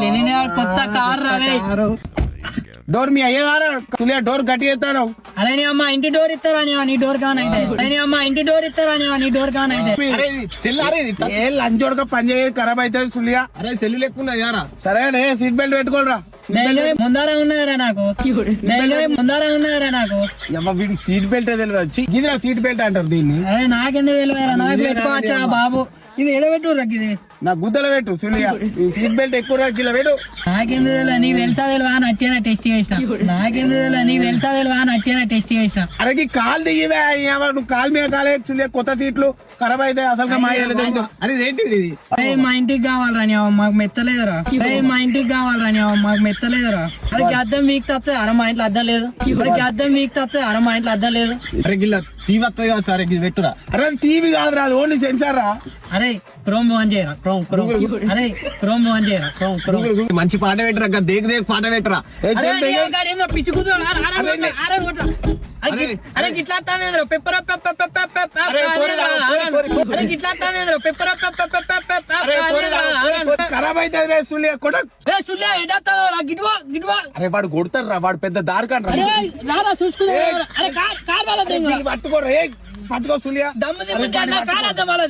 Lenin కొత్త car రాలే door మీ అయ్యేదారా సులియా door గట్టి ఎత్తాడు. అరే నీ అమ్మ ఇంటి డోర్ ఇస్తారా నీ డోర్ కానైతే అరే నీ అమ్మ ఇంటి డోర్ ఇస్తారా నీ డోర్ కానైతే ఏ లంచోడక పని చేయదు ఖరాబ్ అవుతుంది సులియా. అరే సెల్లు లెక్కున్నా యారా. సరేనే సీట్ బెల్ట్ పెట్టుకోరా. ముందర ఉన్నదిరా నాకు ముందర ఉన్నదిరా నాకు వీడికి సీట్ బెల్ట్ తెలియదు. ఇదిరా సీట్ బెల్ట్ అంటారు దీన్ని. అరే నాకెందుకు తెలియదురా నాకు పెట్టుకోవచ్చా బాబు. ఇది ఎడబెట్టు రక్కిది నా గుద్దల పెట్టు సులియా. ఈ సీట్ బెల్ట్ ఎక్కువ కిలో పెట్టు. నాకెందుకు తెలియదు నీ వెళ్సా తెలివా అని అట్టేనా టెస్ట్ చేసిన. నాకెందుకు తెలియదు నీ వెళ్సా తెలివా అని అట్టేనా టెస్ట్ చేసిన. అరే కాలు దిగివే నువ్వు కాలు మీద కాలే సులియా. కొత్త సీట్లు ఖరాబ్ అయితే అసలు అరే ఏంటిది మా ఇంటికి కావాలరా నీ మాకు మెత్తలేదురా. మా ఇంటికి కావాలరా నీ మాకు మెత్తలేదురా. అరే అద్దం వీక్ తప్ప అర మా ఇంట్లో అద్దం లేదు. అరే అద్దం వీక్ తప్ప అర మా ఇంట్లో అద్దం లేదు. అరే గిల్ల టీవీ వస్తుంది కదా సార్ ఇది పెట్టురా. అరే టీవీ కాదురా అది ఓన్లీ సెన్సార్ రా. అరే క్రోమ్ ఆన్ చేయరా క్రోమ్ అరే క్రోమ్ ఆన్ చేయరా క్రోమ్ మంచి పాట పెట్టరా దేక్ దేక్ పాట పెట్టరా. పిచ్చి కూతురు అరే గిట్లా పెప్పర్ అరే గిట్లా పెప్పర్ ఖరాబ్ అవుతుంది సులియా కూడా. గిడ్వా గిడ్వా అరే వాడు కొడతారు రా. వాడు పెద్ద దారికాన్ రారా చూసుకునే పట్టుకోరా. పట్టుకో సులియా. దమ్ము కార్ అద్దం వాళ్ళ